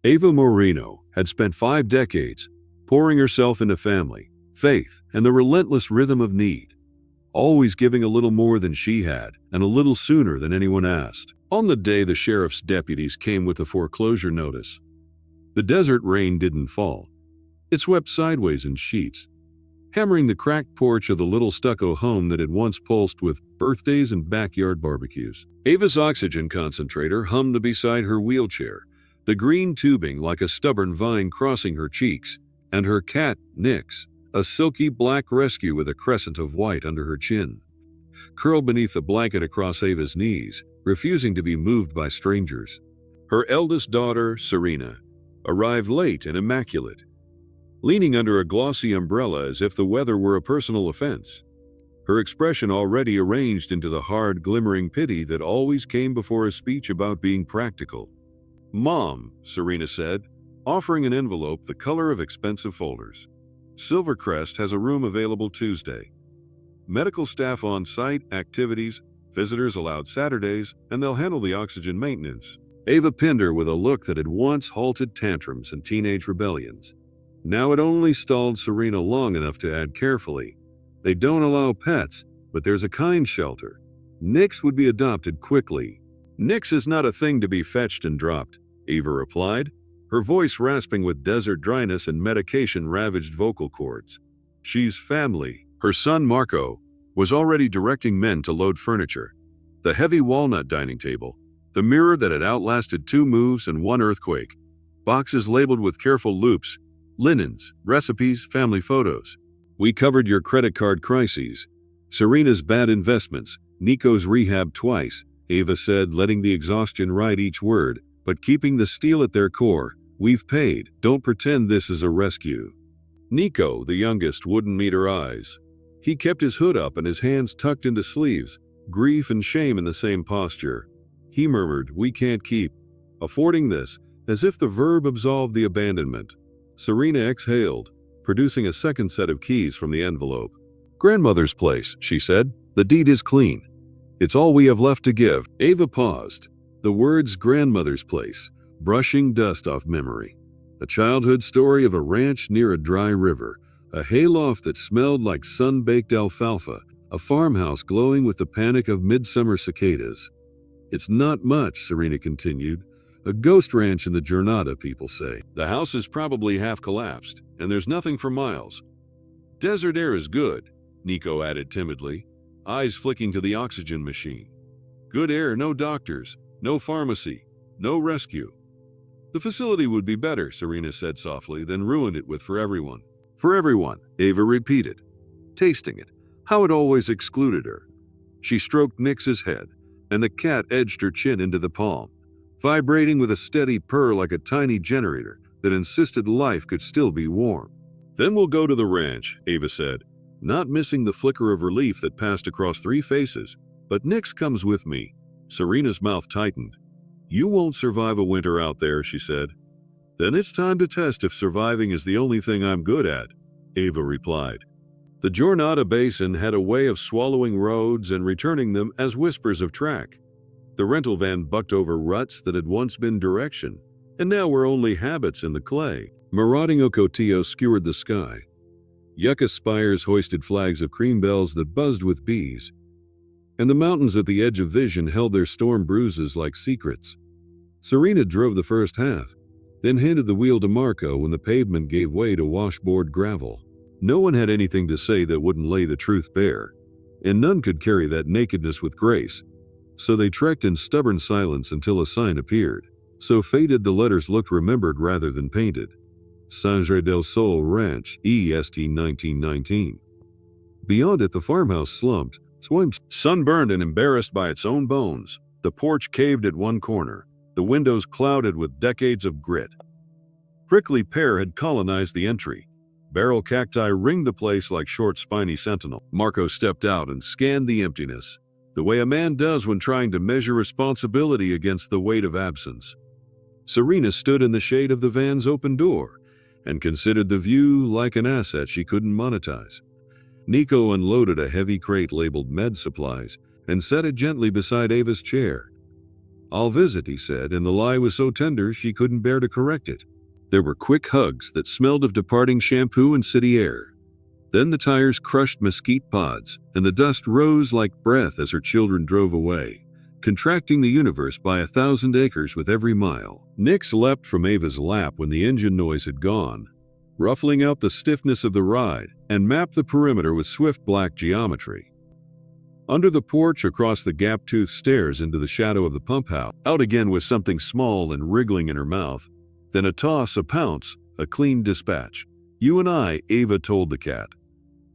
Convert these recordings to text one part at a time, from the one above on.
Ava Moreno had spent 5 decades pouring herself into family, faith, and the relentless rhythm of need, always giving a little more than she had and a little sooner than anyone asked. On the day the sheriff's deputies came with a foreclosure notice, the desert rain didn't fall. It swept sideways in sheets, hammering the cracked porch of the little stucco home that had once pulsed with birthdays and backyard barbecues. Ava's oxygen concentrator hummed beside her wheelchair, the green tubing like a stubborn vine crossing her cheeks, and her cat, Nix, a silky black rescue with a crescent of white under her chin, curled beneath the blanket across Ava's knees, refusing to be moved by strangers. Her eldest daughter, Serena, arrived late and immaculate, leaning under a glossy umbrella as if the weather were a personal offense, her expression already arranged into the hard, glimmering pity that always came before a speech about being practical. "Mom," Serena said, offering an envelope the color of expensive folders. "Silvercrest has a room available Tuesday. Medical staff on site, activities, visitors allowed Saturdays, and they'll handle the oxygen maintenance." Ava pinned her with a look that had once halted tantrums and teenage rebellions. Now it only stalled Serena long enough to add carefully, "They don't allow pets, but there's a kind shelter. Nix would be adopted quickly." "Nix is not a thing to be fetched and dropped," Ava replied, her voice rasping with desert dryness and medication-ravaged vocal cords. "She's family." Her son Marco was already directing men to load furniture. The heavy walnut dining table, the mirror that had outlasted 2 moves and 1 earthquake, boxes labeled with careful loops, linens, recipes, family photos. "We covered your credit card crises, Serena's bad investments, Nico's rehab twice," Ava said, letting the exhaustion ride each word, "but keeping the steel at their core. We've paid. Don't pretend this is a rescue." Nico, the youngest, wouldn't meet her eyes. He kept his hood up and his hands tucked into sleeves, grief and shame in the same posture. He murmured, "We can't keep affording this," as if the verb absolved the abandonment. Serena exhaled, producing a second set of keys from the envelope. "Grandmother's place," she said. "The deed is clean. It's all we have left to give." Ava paused. The words "grandmother's place," brushing dust off memory. A childhood story of a ranch near a dry river, a hayloft that smelled like sun-baked alfalfa, a farmhouse glowing with the panic of midsummer cicadas. "It's not much," Serena continued. "A ghost ranch in the Jornada, people say. The house is probably half collapsed, and there's nothing for miles. Desert air is good," Nico added timidly, eyes flicking to the oxygen machine. "Good air, no doctors, no pharmacy, no rescue." "The facility would be better," Serena said softly, "than ruin it with for everyone." "For everyone," Ava repeated, tasting it, how it always excluded her. She stroked Nix's head, and the cat edged her chin into the palm, vibrating with a steady purr like a tiny generator that insisted life could still be warm. "Then we'll go to the ranch," Ava said, not missing the flicker of relief that passed across 3 faces. "But Nix comes with me." Serena's mouth tightened. "You won't survive a winter out there," she said. "Then it's time to test if surviving is the only thing I'm good at," Ava replied. The Jornada Basin had a way of swallowing roads and returning them as whispers of track. The rental van bucked over ruts that had once been direction, and now were only habits in the clay. Marauding Ocotillo skewered the sky. Yucca spires hoisted flags of cream bells that buzzed with bees, and the mountains at the edge of vision held their storm bruises like secrets. Serena drove the first half, then handed the wheel to Marco when the pavement gave way to washboard gravel. No one had anything to say that wouldn't lay the truth bare, and none could carry that nakedness with grace. So they trekked in stubborn silence until a sign appeared. So faded the letters looked remembered rather than painted. Sangre del Sol Ranch, EST 1919. Beyond it the farmhouse slumped, sunburned and embarrassed by its own bones. The porch caved at one corner, the windows clouded with decades of grit. Prickly pear had colonized the entry. Barrel cacti ringed the place like short spiny sentinel. Marco stepped out and scanned the emptiness, the way a man does when trying to measure responsibility against the weight of absence. Serena stood in the shade of the van's open door and considered the view like an asset she couldn't monetize. Nico unloaded a heavy crate labeled med supplies and set it gently beside Ava's chair. "I'll visit," he said, and the lie was so tender she couldn't bear to correct it. There were quick hugs that smelled of departing shampoo and city air. Then the tires crushed mesquite pods, and the dust rose like breath as her children drove away, contracting the universe by 1,000 acres with every mile. Nix leapt from Ava's lap when the engine noise had gone, ruffling out the stiffness of the ride, and mapped the perimeter with swift black geometry. Under the porch, across the gap-toothed stairs into the shadow of the pump house, out again was something small and wriggling in her mouth, then a toss, a pounce, a clean dispatch. "You and I," Ava told the cat.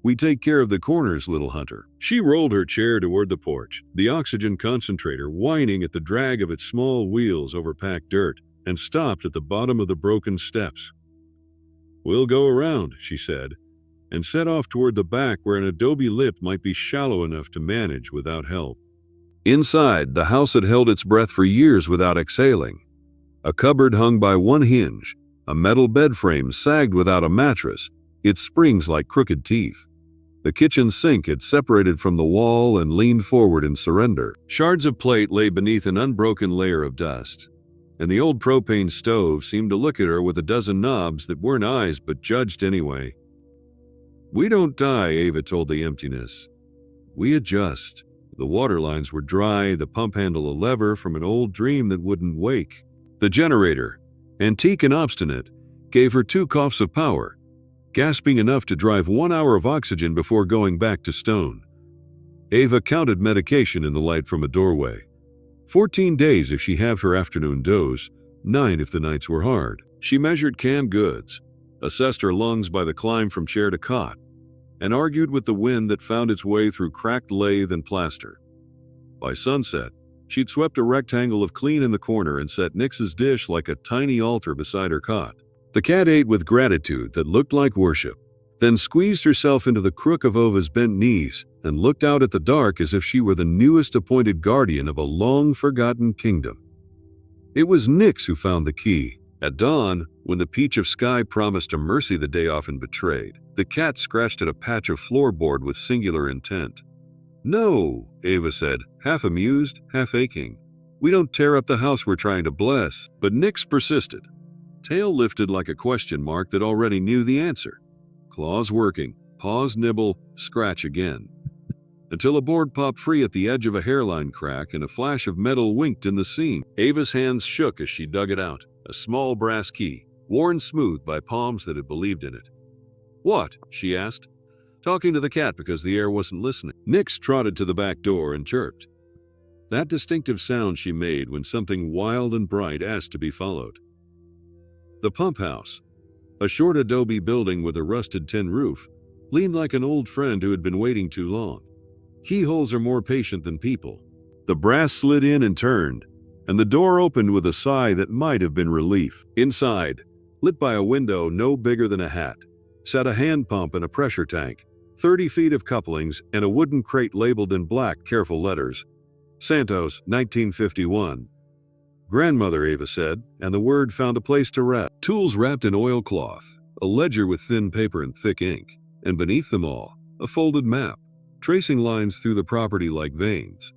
"We take care of the corners, little hunter." She rolled her chair toward the porch, the oxygen concentrator whining at the drag of its small wheels over packed dirt, and stopped at the bottom of the broken steps. "We'll go around," she said, and set off toward the back where an adobe lip might be shallow enough to manage without help. Inside, the house had held its breath for years without exhaling. A cupboard hung by one hinge, a metal bed frame sagged without a mattress, its springs like crooked teeth. The kitchen sink had separated from the wall and leaned forward in surrender. Shards of plate lay beneath an unbroken layer of dust, and the old propane stove seemed to look at her with a dozen knobs that weren't eyes but judged anyway. "We don't die," Ava told the emptiness. "We adjust." The water lines were dry, the pump handle a lever from an old dream that wouldn't wake. The generator, antique and obstinate, gave her 2 coughs of power, gasping enough to drive 1 hour of oxygen before going back to stone. Ava counted medication in the light from a doorway. 14 days if she halved her afternoon dose, 9 if the nights were hard. She measured canned goods, assessed her lungs by the climb from chair to cot, and argued with the wind that found its way through cracked lathe and plaster. By sunset, she'd swept a rectangle of clean in the corner and set Nix's dish like a tiny altar beside her cot. The cat ate with gratitude that looked like worship, then squeezed herself into the crook of Ova's bent knees and looked out at the dark as if she were the newest appointed guardian of a long-forgotten kingdom. It was Nix who found the key. At dawn, when the peach of sky promised a mercy the day often betrayed, the cat scratched at a patch of floorboard with singular intent. "No," Ava said, half amused, half aching. "We don't tear up the house we're trying to bless." But Nix persisted. Tail lifted like a question mark that already knew the answer. Claws working, paws nibble, scratch again. Until a board popped free at the edge of a hairline crack and a flash of metal winked in the seam. Ava's hands shook as she dug it out, a small brass key, worn smooth by palms that had believed in it. "What?" she asked, talking to the cat because the air wasn't listening. Nix trotted to the back door and chirped. That distinctive sound she made when something wild and bright asked to be followed. The pump house, a short adobe building with a rusted tin roof, leaned like an old friend who had been waiting too long. Keyholes are more patient than people. The brass slid in and turned, and the door opened with a sigh that might have been relief. Inside, lit by a window no bigger than a hat, sat a hand pump and a pressure tank, 30 feet of couplings, and a wooden crate labeled in black, careful letters. Santos, 1951. "Grandmother," Ava said, and the word found a place to rest. Tools wrapped in oilcloth, a ledger with thin paper and thick ink, and beneath them all, a folded map, tracing lines through the property like veins.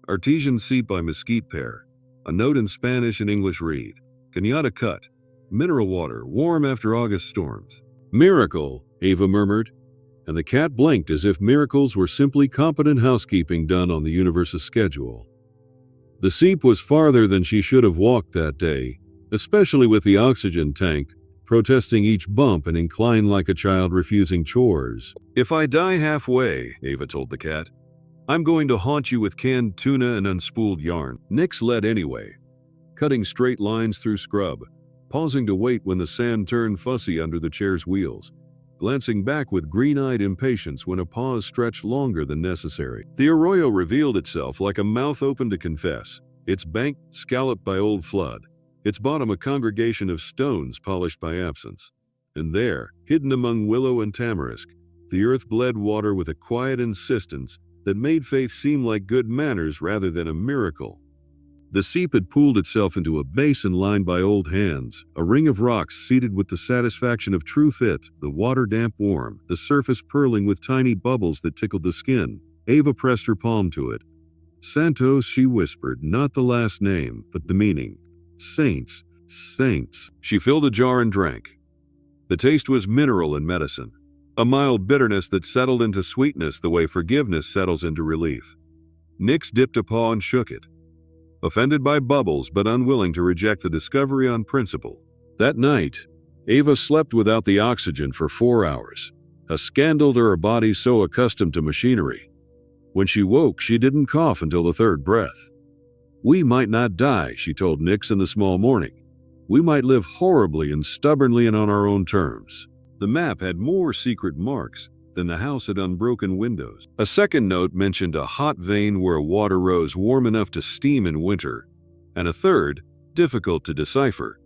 Artesian seat by mesquite pear, a note in Spanish and English read. Cañada cut, mineral water, warm after August storms. "Miracle," Ava murmured, and the cat blinked as if miracles were simply competent housekeeping done on the universe's schedule. The seep was farther than she should have walked that day, especially with the oxygen tank protesting each bump and inclined like a child refusing chores. "If I die halfway," Ava told the cat, "I'm going to haunt you with canned tuna and unspooled yarn." Nix led anyway, cutting straight lines through scrub, pausing to wait when the sand turned fussy under the chair's wheels, glancing back with green-eyed impatience when a pause stretched longer than necessary. The arroyo revealed itself like a mouth open to confess, its bank scalloped by old flood, its bottom a congregation of stones polished by absence. And there, hidden among willow and tamarisk, the earth bled water with a quiet insistence that made faith seem like good manners rather than a miracle. The seep had pooled itself into a basin lined by old hands, a ring of rocks seated with the satisfaction of true fit, the water damp warm, the surface purling with tiny bubbles that tickled the skin. Ava pressed her palm to it. Santos, she whispered, not the last name, but the meaning. Saints, saints. She filled a jar and drank. The taste was mineral and medicine, a mild bitterness that settled into sweetness the way forgiveness settles into relief. Nix dipped a paw and shook it, offended by bubbles but unwilling to reject the discovery on principle. That night, Ava slept without the oxygen for 4 hours, a scandal to her body so accustomed to machinery. When she woke, she didn't cough until the third breath. We might not die, she told Nix in the small morning. We might live horribly and stubbornly and on our own terms. The map had more secret marks than the house had unbroken windows. A second note mentioned a hot vein where water rose warm enough to steam in winter, and a third, difficult to decipher,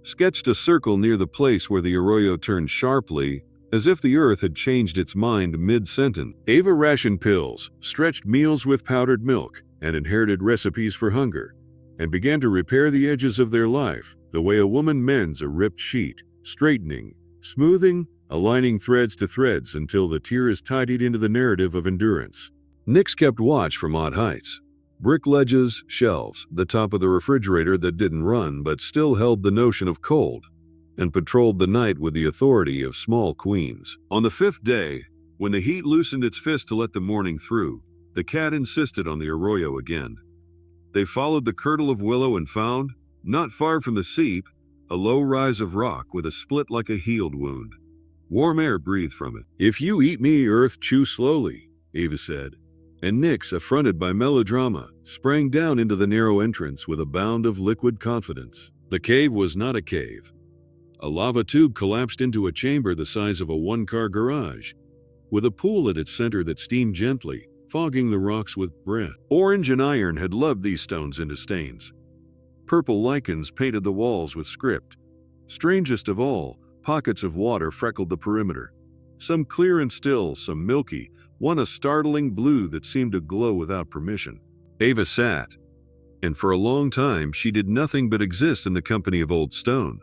sketched a circle near the place where the arroyo turned sharply, as if the earth had changed its mind mid-sentence. Ava rationed pills, stretched meals with powdered milk, and inherited recipes for hunger, and began to repair the edges of their life, the way a woman mends a ripped sheet, straightening, smoothing, aligning threads to threads until the tear is tidied into the narrative of endurance. Nix kept watch from odd heights. Brick ledges, shelves, the top of the refrigerator that didn't run but still held the notion of cold, and patrolled the night with the authority of small queens. On the 5th day, when the heat loosened its fist to let the morning through, the cat insisted on the arroyo again. They followed the kirtle of willow and found, not far from the seep, a low rise of rock with a split like a healed wound. Warm air breathed from it. If you eat me, earth, chew slowly, Ava said, and Nix, affronted by melodrama, sprang down into the narrow entrance with a bound of liquid confidence. The cave was not a cave. A lava tube collapsed into a chamber the size of a one-car garage, with a pool at its center that steamed gently, fogging the rocks with breath. Orange and iron had loved these stones into stains. Purple lichens painted the walls with script. Strangest of all, pockets of water freckled the perimeter. Some clear and still, some milky, one a startling blue that seemed to glow without permission. Ava sat, and for a long time she did nothing but exist in the company of old stone.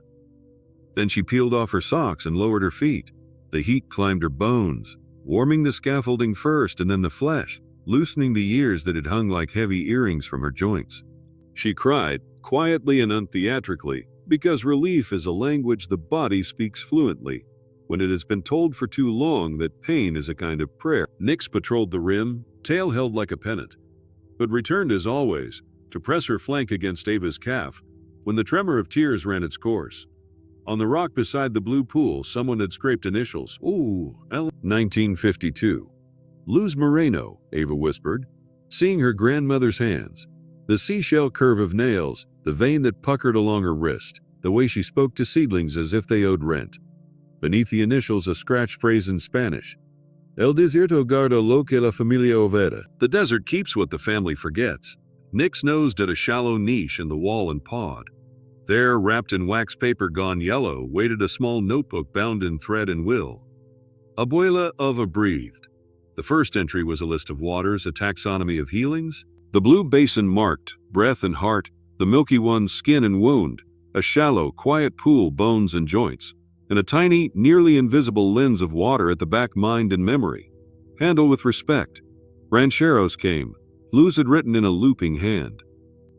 Then she peeled off her socks and lowered her feet. The heat climbed her bones, warming the scaffolding first and then the flesh, loosening the ears that had hung like heavy earrings from her joints. She cried, quietly and untheatrically, because relief is a language the body speaks fluently, when it has been told for too long that pain is a kind of prayer. Nix patrolled the rim, tail held like a pennant, but returned as always, to press her flank against Ava's calf, when the tremor of tears ran its course. On the rock beside the blue pool, someone had scraped initials. Ooh, 1952. Luz Moreno, Ava whispered, seeing her grandmother's hands. The seashell curve of nails, the vein that puckered along her wrist, the way she spoke to seedlings as if they owed rent. Beneath the initials, a scratched phrase in Spanish. El desierto guarda lo que la familia olvida. The desert keeps what the family forgets. Nix nosed at a shallow niche in the wall and pawed. There, wrapped in wax paper gone yellow, waited a small notebook bound in thread and will. Abuela Ava breathed. The first entry was a list of waters, a taxonomy of healings. The blue basin marked breath and heart, the milky one skin and wound, a shallow, quiet pool, bones and joints, and a tiny, nearly invisible lens of water at the back, mind and memory. Handle with respect. Rancheros came. Luz had written in a looping hand.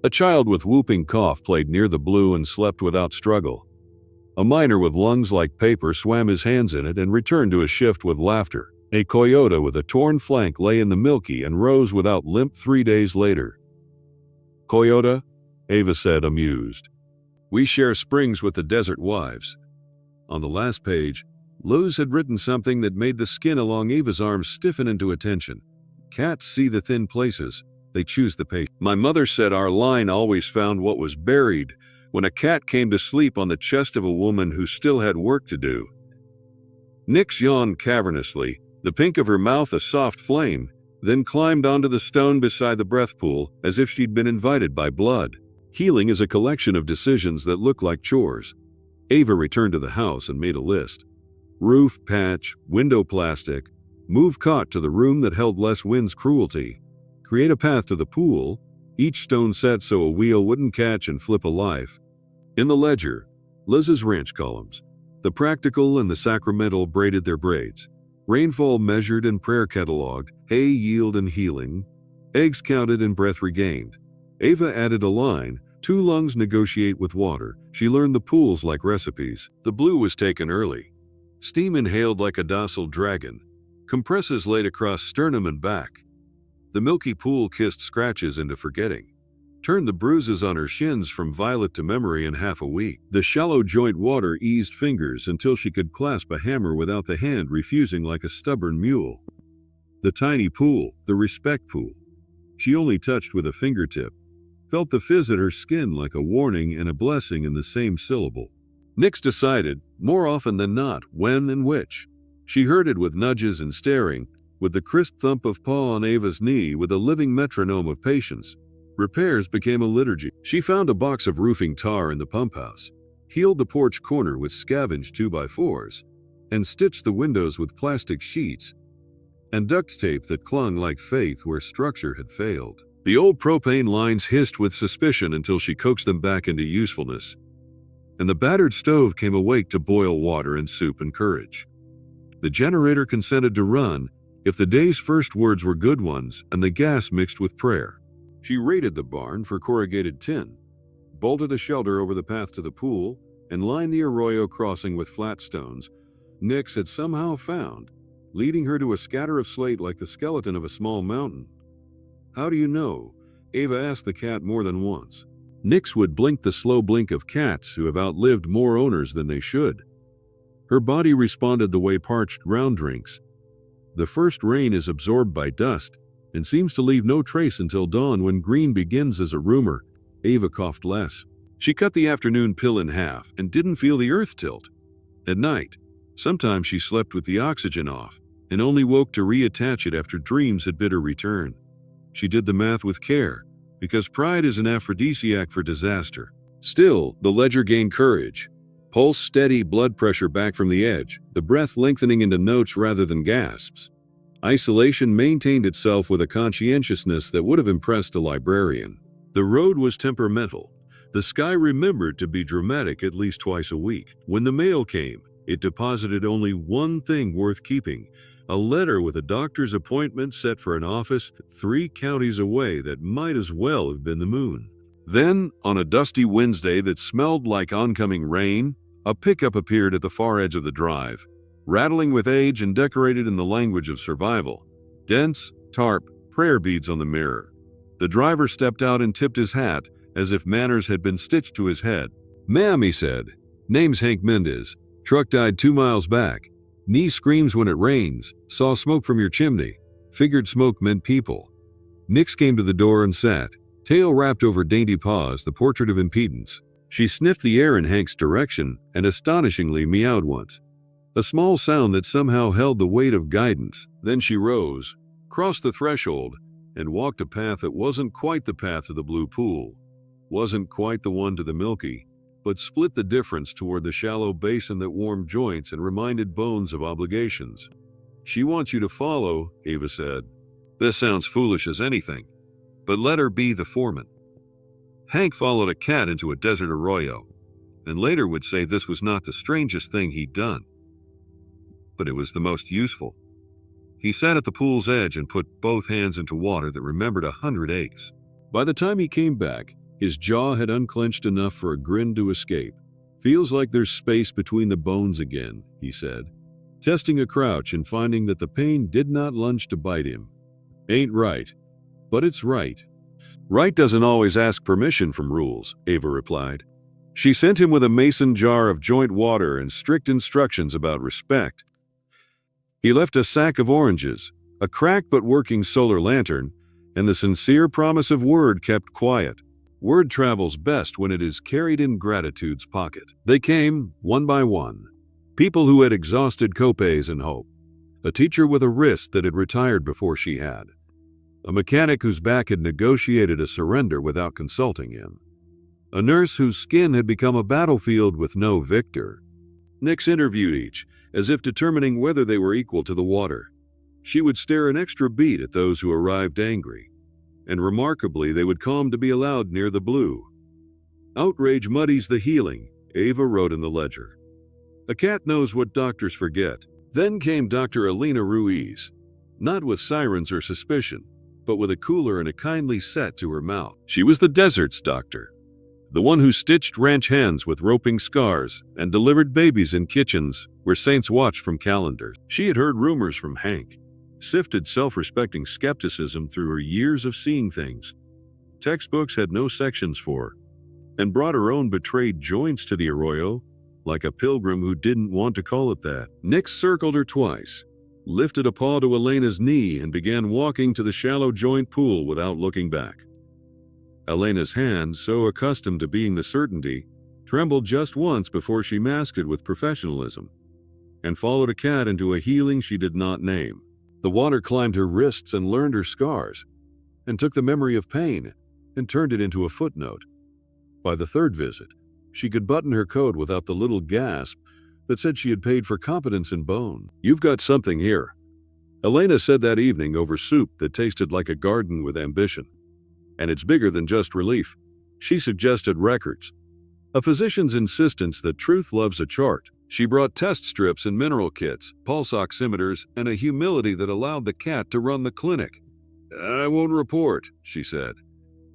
A child with whooping cough played near the blue and slept without struggle. A miner with lungs like paper swam his hands in it and returned to his shift with laughter. A coyote with a torn flank lay in the milky and rose without limp 3 days later. Coyote, Ava said, amused. We share springs with the desert wives. On the last page, Luz had written something that made the skin along Ava's arms stiffen into attention. Cats see the thin places. They choose the page. My mother said our line always found what was buried when a cat came to sleep on the chest of a woman who still had work to do. Nix yawned cavernously, the pink of her mouth a soft flame, then climbed onto the stone beside the breath pool as if she'd been invited by blood. Healing is a collection of decisions that look like chores. Ava returned to the house and made a list. Roof patch, window plastic, move cot to the room that held less wind's cruelty. Create a path to the pool, each stone set so a wheel wouldn't catch and flip a life. In the ledger, Liz's ranch columns. The practical and the sacramental braided their braids. Rainfall measured and prayer cataloged, hay yield and healing. Eggs counted and breath regained. Ava added a line, 2 lungs negotiate with water. She learned the pools like recipes. The blue was taken early. Steam inhaled like a docile dragon. Compresses laid across sternum and back. The milky pool kissed scratches into forgetting. Turned the bruises on her shins from violet to memory in half a week. The shallow joint water eased fingers until she could clasp a hammer without the hand refusing like a stubborn mule. The tiny pool, the respect pool. She only touched with a fingertip. Felt the fizz at her skin like a warning and a blessing in the same syllable. Nix decided, more often than not, when and which. She heard it with nudges and staring, with the crisp thump of paw on Ava's knee with a living metronome of patience. Repairs became a liturgy. She found a box of roofing tar in the pump house, healed the porch corner with scavenged 2x4s, and stitched the windows with plastic sheets and duct tape that clung like faith where structure had failed. The old propane lines hissed with suspicion until she coaxed them back into usefulness, and the battered stove came awake to boil water and soup and courage. The generator consented to run if the day's first words were good ones and the gas mixed with prayer. She raided the barn for corrugated tin, bolted a shelter over the path to the pool, and lined the arroyo crossing with flat stones Nix had somehow found, leading her to a scatter of slate like the skeleton of a small mountain. "How do you know?" Ava asked the cat more than once. Nix would blink the slow blink of cats who have outlived more owners than they should. Her body responded the way parched ground drinks. The first rain is absorbed by dust and seems to leave no trace until dawn when green begins as a rumor. Ava coughed less. She cut the afternoon pill in half and didn't feel the earth tilt. At night, sometimes she slept with the oxygen off and only woke to reattach it after dreams had bid her return. She did the math with care, because pride is an aphrodisiac for disaster. Still, the ledger gained courage. Pulse steady, blood pressure back from the edge, the breath lengthening into notes rather than gasps. Isolation maintained itself with a conscientiousness that would have impressed a librarian. The road was temperamental. The sky remembered to be dramatic at least twice a week. When the mail came, it deposited only one thing worth keeping: a letter with a doctor's appointment set for an office 3 counties away that might as well have been the moon. Then, on a dusty Wednesday that smelled like oncoming rain, a pickup appeared at the far edge of the drive, rattling with age and decorated in the language of survival. Dense, tarp, prayer beads on the mirror. The driver stepped out and tipped his hat, as if manners had been stitched to his head. "Ma'am," he said. "Name's Hank Mendez. Truck died 2 miles back. Knee screams when it rains. Saw smoke from your chimney." Figured smoke meant people. Nix came to the door and sat, tail wrapped over dainty paws, the portrait of impedance. She sniffed the air in Hank's direction and astonishingly meowed once. A small sound that somehow held the weight of guidance. Then she rose, crossed the threshold, and walked a path that wasn't quite the path to the blue pool, wasn't quite the one to the milky, but split the difference toward the shallow basin that warmed joints and reminded bones of obligations. "She wants you to follow," Ava said. "This sounds foolish as anything, but let her be the foreman." Hank followed a cat into a desert arroyo, and later would say this was not the strangest thing he'd done, but it was the most useful. He sat at the pool's edge and put both hands into water that remembered 100 aches. By the time he came back, his jaw had unclenched enough for a grin to escape. "Feels like there's space between the bones again," he said, testing a crouch and finding that the pain did not lunge to bite him. "Ain't right, but it's right." "Right doesn't always ask permission from rules," Ava replied. She sent him with a mason jar of joint water and strict instructions about respect. He left a sack of oranges, a cracked but working solar lantern, and the sincere promise of word kept quiet. Word travels best when it is carried in gratitude's pocket. They came, one by one. People who had exhausted copays and hope. A teacher with a wrist that had retired before she had. A mechanic whose back had negotiated a surrender without consulting him. A nurse whose skin had become a battlefield with no victor. Nix interviewed each, as if determining whether they were equal to the water. She would stare an extra beat at those who arrived angry, and remarkably they would calm to be allowed near the blue. "Outrage muddies the healing," Ava wrote in the ledger. "A cat knows what doctors forget." Then came Dr. Alina Ruiz, not with sirens or suspicion, but with a cooler and a kindly set to her mouth. She was the desert's doctor, the one who stitched ranch hands with roping scars and delivered babies in kitchens where saints watched from calendars. She had heard rumors from Hank, sifted self-respecting skepticism through her years of seeing things textbooks had no sections for, and brought her own betrayed joints to the arroyo, like a pilgrim who didn't want to call it that. Nix circled her twice, lifted a paw to Elena's knee, and began walking to the shallow joint pool without looking back. Elena's hands, so accustomed to being the certainty, trembled just once before she masked it with professionalism, and followed a cat into a healing she did not name. The water climbed her wrists and learned her scars, and took the memory of pain and turned it into a footnote. By the third visit, she could button her coat without the little gasp that said she had paid for competence in bone. "You've got something here," Elena said that evening over soup that tasted like a garden with ambition. "And it's bigger than just relief." She suggested records, a physician's insistence that truth loves a chart. She brought test strips and mineral kits, pulse oximeters, and a humility that allowed the cat to run the clinic. "I won't report," she said,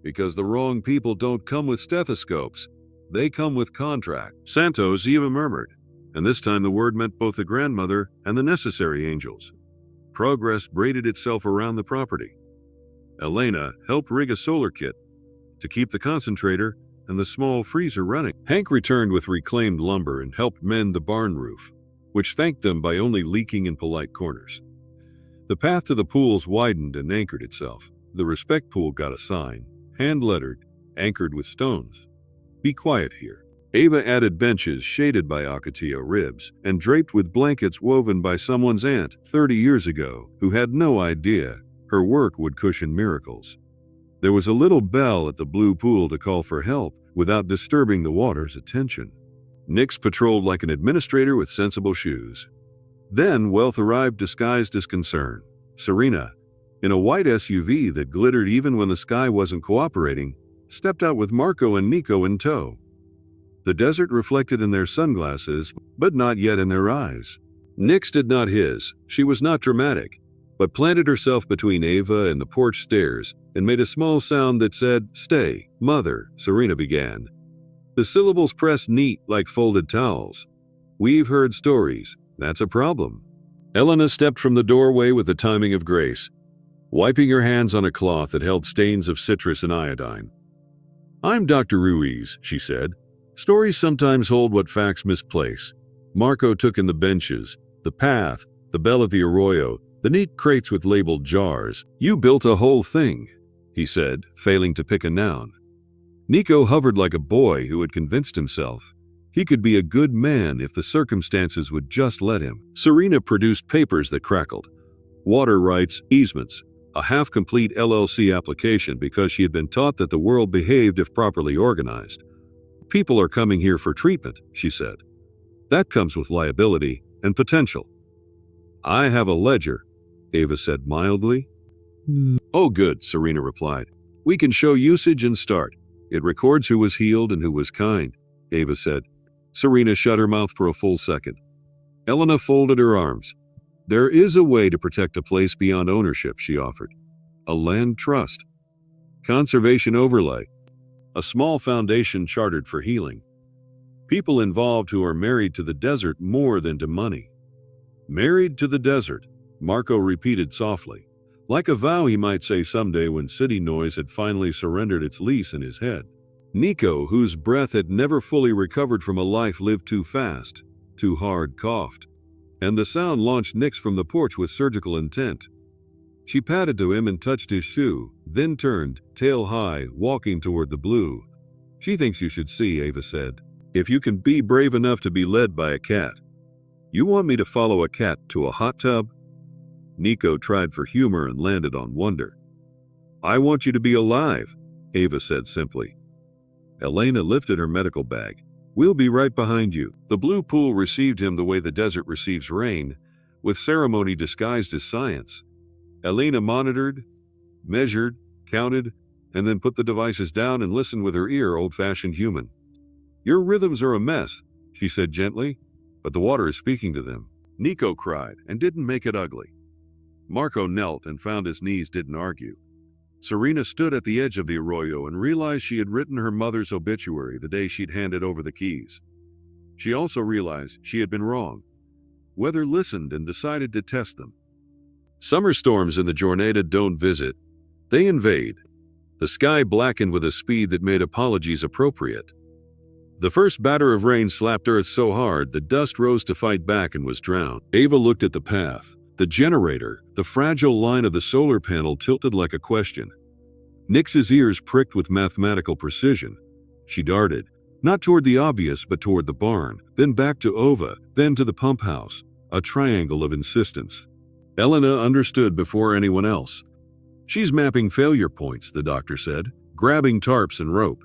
"because the wrong people don't come with stethoscopes. They come with contract." "Santos," Eva murmured, and this time the word meant both the grandmother and the necessary angels. Progress braided itself around the property. Elena helped rig a solar kit to keep the concentrator and the small freezer running. Hank returned with reclaimed lumber and helped mend the barn roof, which thanked them by only leaking in polite corners. The path to the pools widened and anchored itself. The respect pool got a sign, hand-lettered, anchored with stones. "Be quiet here." Ava added benches shaded by ocotillo ribs and draped with blankets woven by someone's aunt 30 years ago who had no idea her work would cushion miracles. There was a little bell at the blue pool to call for help without disturbing the water's attention. Nix patrolled like an administrator with sensible shoes. Then wealth arrived disguised as concern. Serena, in a white SUV that glittered even when the sky wasn't cooperating, stepped out with Marco and Nico in tow. The desert reflected in their sunglasses, but not yet in their eyes. Nix did not hiss. She was not dramatic, but planted herself between Ava and the porch stairs and made a small sound that said, "Stay, Mother," Serena began. The syllables pressed neat like folded towels. "We've heard stories. That's a problem." Elena stepped from the doorway with the timing of grace, wiping her hands on a cloth that held stains of citrus and iodine. "I'm Dr. Ruiz," she said. "Stories sometimes hold what facts misplace." Marco took in the benches, the path, the bell at the arroyo, the neat crates with labeled jars. "You built a whole thing," he said, failing to pick a noun. Nico hovered like a boy who had convinced himself he could be a good man if the circumstances would just let him. Serena produced papers that crackled. Water rights, easements, a half-complete LLC application because she had been taught that the world behaved if properly organized. "People are coming here for treatment," she said. "That comes with liability and potential." "I have a ledger," Ava said mildly. "Oh good," Serena replied. "We can show usage and start. It records who was healed and who was kind," Ava said. Serena shut her mouth for a full second. Elena folded her arms. "There is a way to protect a place beyond ownership," she offered. "A land trust. Conservation overlay. A small foundation chartered for healing. People involved who are married to the desert more than to money." "Married to the desert," Marco repeated softly, like a vow he might say someday when city noise had finally surrendered its lease in his head. Nico, whose breath had never fully recovered from a life lived too fast, too hard, coughed, and the sound launched Nix from the porch with surgical intent. She patted to him and touched his shoe, then turned, tail high, walking toward the blue. "She thinks you should see," Ava said. "If you can be brave enough to be led by a cat." "You want me to follow a cat to a hot tub?" Nico tried for humor and landed on wonder. "I want you to be alive," Ava said simply. Elena lifted her medical bag. "We'll be right behind you." The blue pool received him the way the desert receives rain, with ceremony disguised as science. Elena monitored, measured, counted, and then put the devices down and listened with her ear, old-fashioned human. "Your rhythms are a mess," she said gently, "but the water is speaking to them." Nico cried and didn't make it ugly. Marco knelt and found his knees didn't argue. Serena stood at the edge of the arroyo and realized she had written her mother's obituary the day she'd handed over the keys. She also realized she had been wrong. Weather listened and decided to test them. Summer storms in the Jornada don't visit, they invade. The sky blackened with a speed that made apologies appropriate. The first batter of rain slapped earth so hard the dust rose to fight back and was drowned. Ava looked at the path. The generator, the fragile line of the solar panel tilted like a question. Nix's ears pricked with mathematical precision. She darted, not toward the obvious but toward the barn, then back to Ova, then to the pump house, a triangle of insistence. Elena understood before anyone else. She's mapping failure points, the doctor said, grabbing tarps and rope.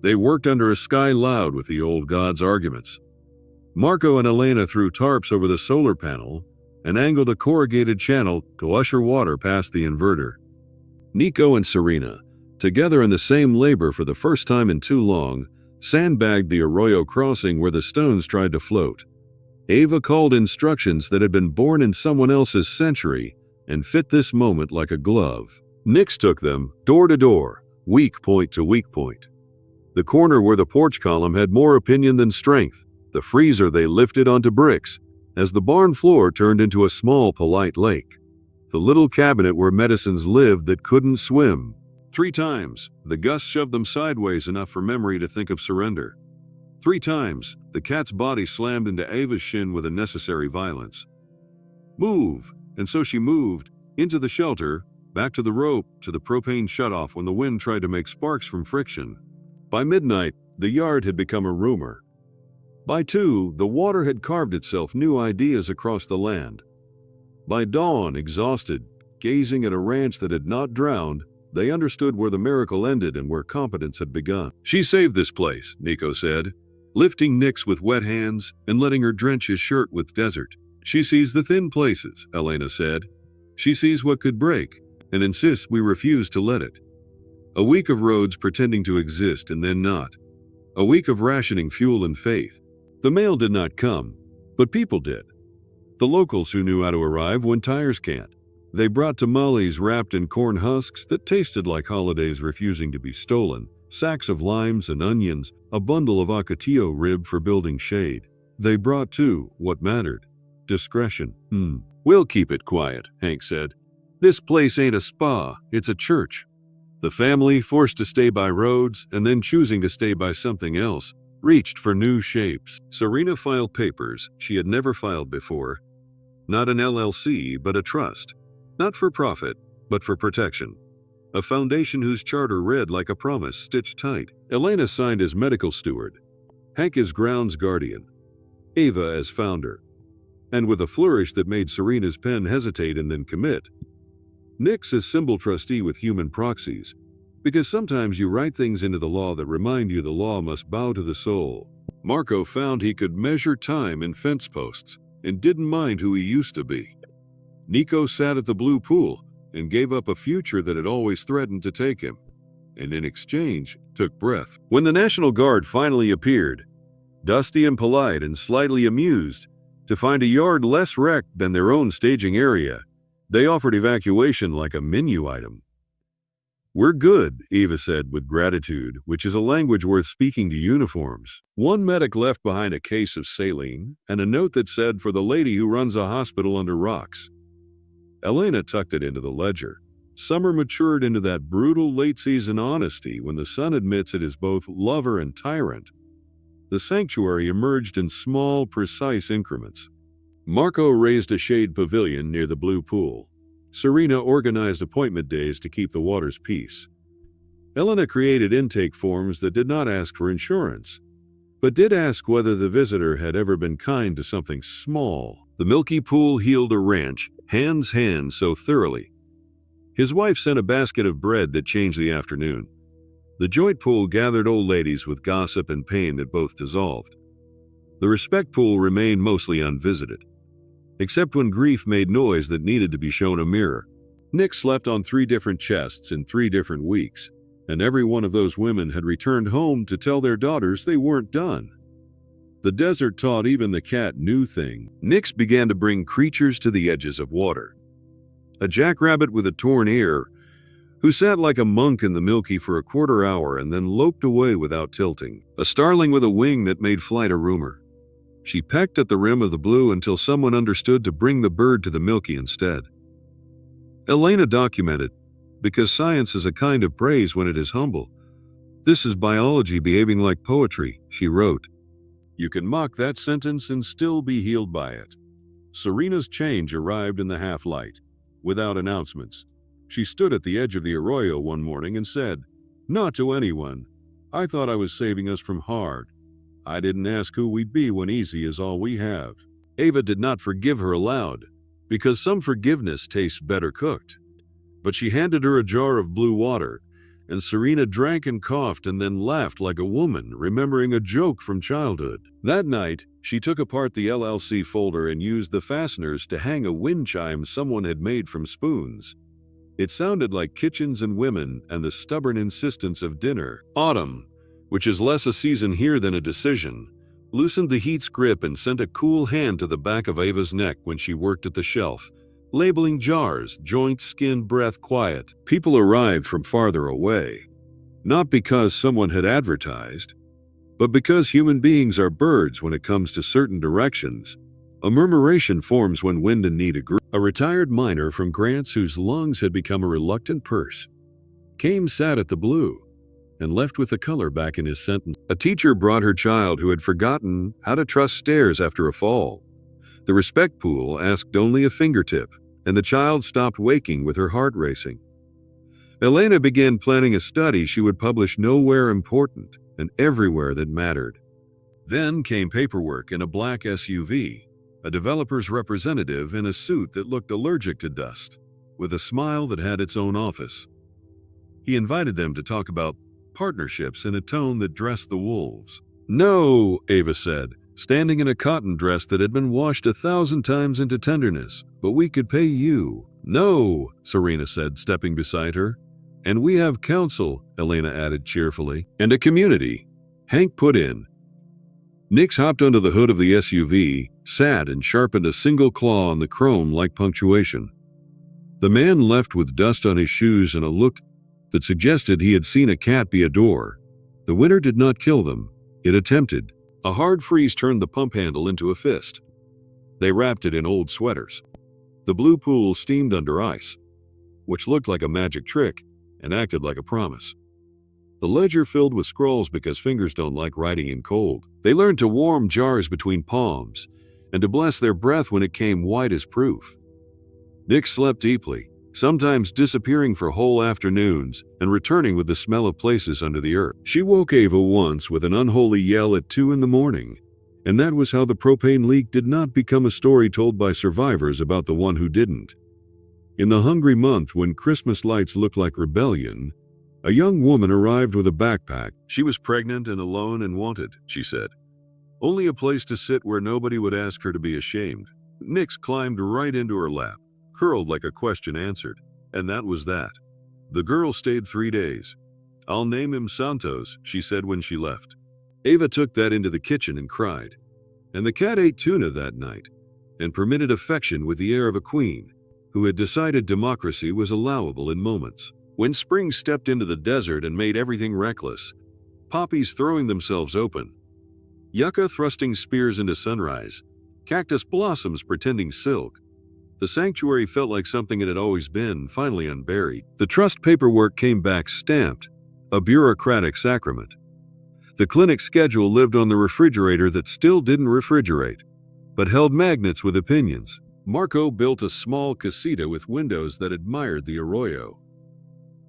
They worked under a sky loud with the old god's arguments. Marco and Elena threw tarps over the solar panel and angled a corrugated channel to usher water past the inverter. Nico and Serena, together in the same labor for the first time in too long, sandbagged the arroyo crossing where the stones tried to float. Ava called instructions that had been born in someone else's century and fit this moment like a glove. Nix took them, door to door, weak point to weak point. The corner where the porch column had more opinion than strength, the freezer they lifted onto bricks, as the barn floor turned into a small, polite lake. The little cabinet where medicines lived that couldn't swim. 3 times, the gust shoved them sideways enough for memory to think of surrender. 3 times, the cat's body slammed into Ava's shin with unnecessary violence. Move, and so she moved, into the shelter, back to the rope, to the propane shutoff when the wind tried to make sparks from friction. By midnight, the yard had become a rumor. By 2, the water had carved itself new ideas across the land. By dawn, exhausted, gazing at a ranch that had not drowned, they understood where the miracle ended and where competence had begun. She saved this place, Nico said, lifting Nix with wet hands and letting her drench his shirt with desert. She sees the thin places, Elena said. She sees what could break and insists we refuse to let it. A week of roads pretending to exist and then not. A week of rationing fuel and faith. The mail did not come, but people did. The locals who knew how to arrive when tires can't. They brought tamales wrapped in corn husks that tasted like holidays refusing to be stolen, sacks of limes and onions, a bundle of ocotillo rib for building shade. They brought, too, what mattered. Discretion. We'll keep it quiet, Hank said. This place ain't a spa, it's a church. The family, forced to stay by roads and then choosing to stay by something else, reached for new shapes. Serena filed papers she had never filed before. Not an LLC, but a trust. Not for profit, but for protection. A foundation whose charter read like a promise stitched tight. Elena signed as medical steward. Hank as grounds guardian. Ava as founder. And with a flourish that made Serena's pen hesitate and then commit, Nix as symbol trustee with human proxies, because sometimes you write things into the law that remind you the law must bow to the soul. Marco found he could measure time in fence posts and didn't mind who he used to be. Nico sat at the blue pool and gave up a future that had always threatened to take him, and in exchange took breath. When the National Guard finally appeared, dusty and polite and slightly amused, to find a yard less wrecked than their own staging area, they offered evacuation like a menu item. "We're good," Ava said with gratitude, which is a language worth speaking to uniforms. One medic left behind a case of saline and a note that said, "For the lady who runs a hospital under rocks." Elena tucked it into the ledger. Summer matured into that brutal late-season honesty when the sun admits it is both lover and tyrant. The sanctuary emerged in small, precise increments. Marco raised a shade pavilion near the blue pool. Serena organized appointment days to keep the water's peace. Elena created intake forms that did not ask for insurance, but did ask whether the visitor had ever been kind to something small. The milky pool healed a ranch, hands so thoroughly. His wife sent a basket of bread that changed the afternoon. The joint pool gathered old ladies with gossip and pain that both dissolved. The respect pool remained mostly unvisited, except when grief made noise that needed to be shown a mirror. Nick slept on 3 different chests in 3 different weeks, and every one of those women had returned home to tell their daughters they weren't done. The desert taught even the cat new thing. Nix began to bring creatures to the edges of water. A jackrabbit with a torn ear, who sat like a monk in the milky for a quarter hour and then loped away without tilting, a starling with a wing that made flight a rumor. She pecked at the rim of the blue until someone understood to bring the bird to the milky instead. Elena documented, because science is a kind of praise when it is humble. This is biology behaving like poetry, she wrote. You can mock that sentence and still be healed by it. Serena's change arrived in the half-light, without announcements. She stood at the edge of the arroyo one morning and said, "Not to anyone. I thought I was saving us from hard. I didn't ask who we'd be when easy is all we have." Ava did not forgive her aloud, because some forgiveness tastes better cooked. But she handed her a jar of blue water, and Serena drank and coughed and then laughed like a woman, remembering a joke from childhood. That night, she took apart the LLC folder and used the fasteners to hang a wind chime someone had made from spoons. It sounded like kitchens and women and the stubborn insistence of dinner. Autumn, which is less a season here than a decision, loosened the heat's grip and sent a cool hand to the back of Ava's neck when she worked at the shelf, labeling jars, joint, skin, breath, quiet. People arrived from farther away, not because someone had advertised, but because human beings are birds when it comes to certain directions. A murmuration forms when wind and need agree. A retired miner from Grants whose lungs had become a reluctant purse came, sat at the blue, and left with the color back in his sentence. A teacher brought her child who had forgotten how to trust stairs after a fall. The respect pool asked only a fingertip, and the child stopped waking with her heart racing. Elena began planning a study she would publish nowhere important and everywhere that mattered. Then came paperwork in a black SUV, a developer's representative in a suit that looked allergic to dust, with a smile that had its own office. He invited them to talk about partnerships in a tone that dressed the wolves. "No," Ava said, standing in a cotton dress that had been washed 1,000 times into tenderness, "but we could pay you." "No," Serena said, stepping beside her. "And we have counsel," Elena added cheerfully, "and a community." Hank put in. Nix hopped onto the hood of the SUV, sat and sharpened a single claw on the chrome like punctuation. The man left with dust on his shoes and a look that suggested he had seen a cat be a door. The winter did not kill them. It attempted. A hard freeze turned the pump handle into a fist. They wrapped it in old sweaters. The blue pool steamed under ice, which looked like a magic trick and acted like a promise. The ledger filled with scrolls because fingers don't like writing in cold. They learned to warm jars between palms and to bless their breath when it came white as proof. Nick slept deeply, sometimes disappearing for whole afternoons and returning with the smell of places under the earth. She woke Ava once with an unholy yell at 2 in the morning, and that was how the propane leak did not become a story told by survivors about the one who didn't. In the hungry month when Christmas lights looked like rebellion, a young woman arrived with a backpack. She was pregnant and alone and wanted, she said, only a place to sit where nobody would ask her to be ashamed. Nix climbed right into her lap, curled like a question answered, and that was that. The girl stayed 3 days. "I'll name him Santos," she said when she left. Ava took that into the kitchen and cried. And the cat ate tuna that night and permitted affection with the air of a queen who had decided democracy was allowable in moments. When spring stepped into the desert and made everything reckless, poppies throwing themselves open, yucca thrusting spears into sunrise, cactus blossoms pretending silk, the sanctuary felt like something it had always been, finally unburied. The trust paperwork came back stamped, a bureaucratic sacrament. The clinic schedule lived on the refrigerator that still didn't refrigerate, but held magnets with opinions. Marco built a small casita with windows that admired the arroyo.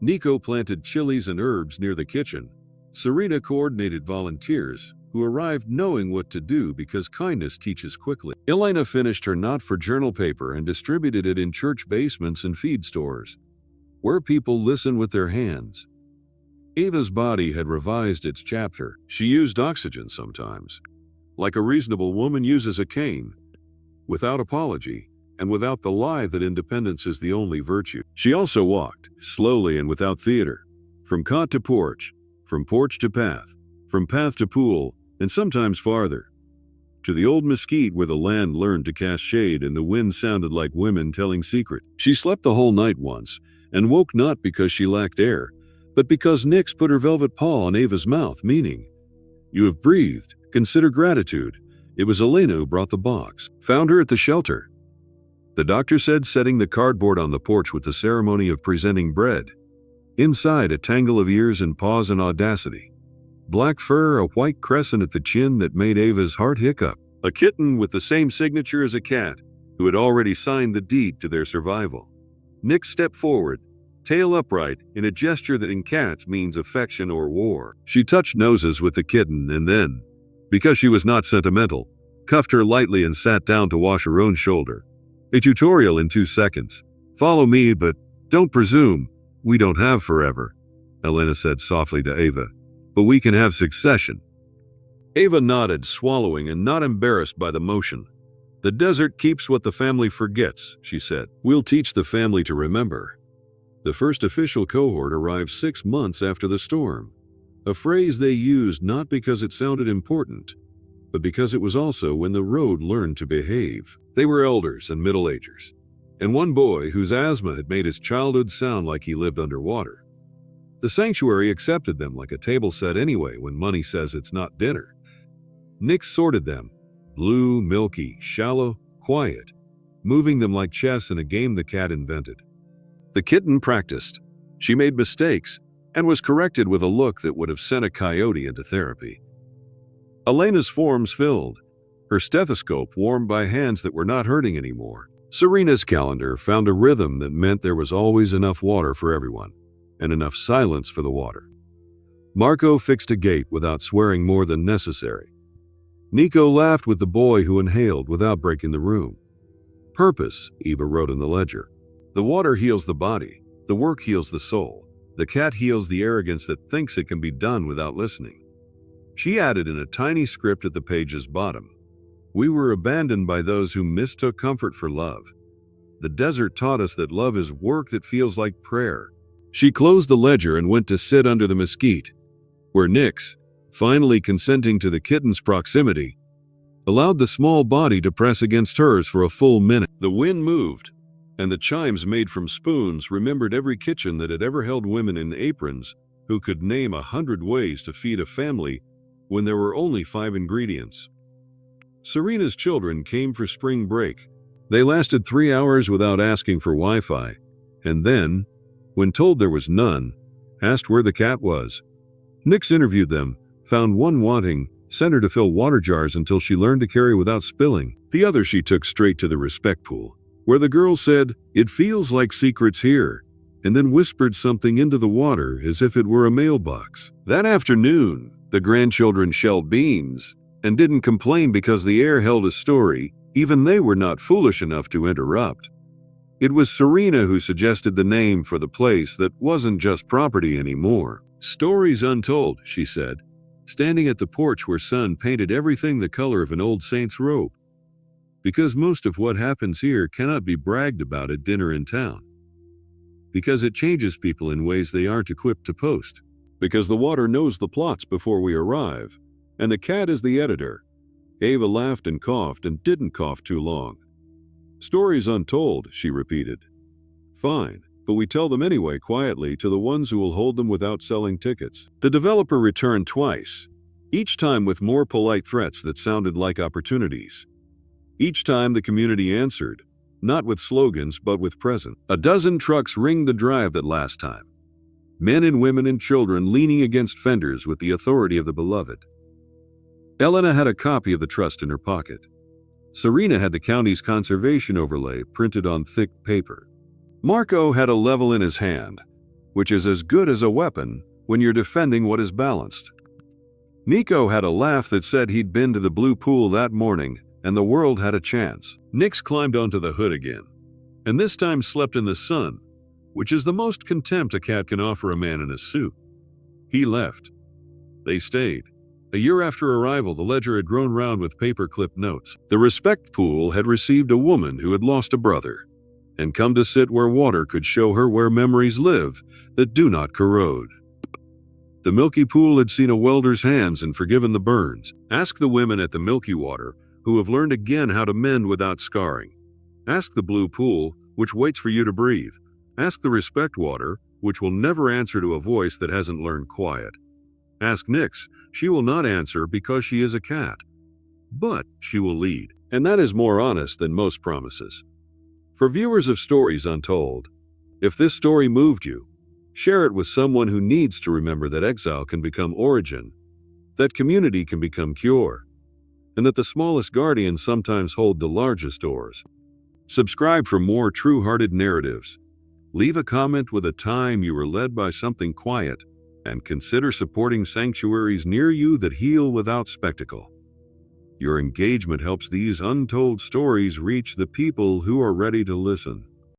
Nico planted chilies and herbs near the kitchen. Serena coordinated volunteers who arrived knowing what to do because kindness teaches quickly. Elena finished her knot for journal paper and distributed it in church basements and feed stores, where people listen with their hands. Ava's body had revised its chapter. She used oxygen sometimes, like a reasonable woman uses a cane, without apology, and without the lie that independence is the only virtue. She also walked, slowly and without theater, from cot to porch, from porch to path, from path to pool, and sometimes farther, to the old mesquite where the land learned to cast shade and the wind sounded like women telling secret. She slept the whole night once, and woke not because she lacked air, but because Nix put her velvet paw on Ava's mouth, meaning, "You have breathed. Consider gratitude." It was Elena who brought the box. Found her at the shelter. The doctor said, setting the cardboard on the porch with the ceremony of presenting bread. Inside, a tangle of ears and paws and audacity. Black fur, a white crescent at the chin that made Ava's heart hiccup. A kitten with the same signature as a cat, who had already signed the deed to their survival. Nix stepped forward, tail upright, in a gesture that in cats means affection or war. She touched noses with the kitten and then, because she was not sentimental, cuffed her lightly and sat down to wash her own shoulder. A tutorial in 2 seconds. "Follow me, but don't presume. We don't have forever," Elena said softly to Ava. "But we can have succession." Ava nodded, swallowing and not embarrassed by the motion. "The desert keeps what the family forgets," she said. "We'll teach the family to remember." The first official cohort arrived 6 months after the storm, a phrase they used not because it sounded important, but because it was also when the road learned to behave. They were elders and middle-agers, and one boy whose asthma had made his childhood sound like he lived underwater. The sanctuary accepted them like a table set anyway when money says it's not dinner. Nix sorted them, blue, milky, shallow, quiet, moving them like chess in a game the cat invented. The kitten practiced. She made mistakes and was corrected with a look that would have sent a coyote into therapy. Elena's forms filled, her stethoscope warmed by hands that were not hurting anymore. Serena's calendar found a rhythm that meant there was always enough water for everyone, and enough silence for the water. Marco fixed a gate without swearing more than necessary. Nico laughed with the boy who inhaled without breaking the room. Purpose, Eva wrote in the ledger. The water heals the body, the work heals the soul, the cat heals the arrogance that thinks it can be done without listening. She added in a tiny script at the page's bottom, "We were abandoned by those who mistook comfort for love. The desert taught us that love is work that feels like prayer." She closed the ledger and went to sit under the mesquite, where Nix, finally consenting to the kitten's proximity, allowed the small body to press against hers for a full minute. The wind moved, and the chimes made from spoons remembered every kitchen that had ever held women in aprons who could name 100 ways to feed a family when there were only 5 ingredients. Serena's children came for spring break. They lasted 3 hours without asking for Wi-Fi, and then, when told there was none, asked where the cat was. Nix interviewed them, found one wanting, sent her to fill water jars until she learned to carry without spilling. The other she took straight to the respect pool, where the girl said, "It feels like secrets here," and then whispered something into the water as if it were a mailbox. That afternoon, the grandchildren shelled beans and didn't complain because the air held a story. Even they were not foolish enough to interrupt. It was Serena who suggested the name for the place that wasn't just property anymore. "Stories Untold," she said, standing at the porch where sun painted everything the color of an old saint's robe. Because most of what happens here cannot be bragged about at dinner in town. Because it changes people in ways they aren't equipped to post. Because the water knows the plots before we arrive, and the cat is the editor. Ava laughed and coughed and didn't cough too long. "Stories Untold," she repeated. "Fine, but we tell them anyway quietly to the ones who will hold them without selling tickets." The developer returned twice, each time with more polite threats that sounded like opportunities. Each time the community answered, not with slogans but with present. A dozen trucks ringed the drive that last time. Men and women and children leaning against fenders with the authority of the beloved. Elena had a copy of the trust in her pocket. Serena had the county's conservation overlay printed on thick paper. Marco had a level in his hand, which is as good as a weapon when you're defending what is balanced. Nico had a laugh that said he'd been to the blue pool that morning and the world had a chance. Nix climbed onto the hood again, and this time slept in the sun, which is the most contempt a cat can offer a man in a suit. He left. They stayed. A year after arrival, the ledger had grown round with paper-clipped notes. The respect pool had received a woman who had lost a brother, and come to sit where water could show her where memories live that do not corrode. The Milky Pool had seen a welder's hands and forgiven the burns. Ask the women at the Milky Water, who have learned again how to mend without scarring. Ask the Blue Pool, which waits for you to breathe. Ask the Respect Water, which will never answer to a voice that hasn't learned quiet. Ask Nyx, she will not answer because she is a cat. But she will lead, and that is more honest than most promises. For viewers of Stories Untold, if this story moved you, share it with someone who needs to remember that exile can become origin, that community can become cure, and that the smallest guardians sometimes hold the largest doors. Subscribe for more true-hearted narratives. Leave a comment with a time you were led by something quiet, and consider supporting sanctuaries near you that heal without spectacle. Your engagement helps these untold stories reach the people who are ready to listen.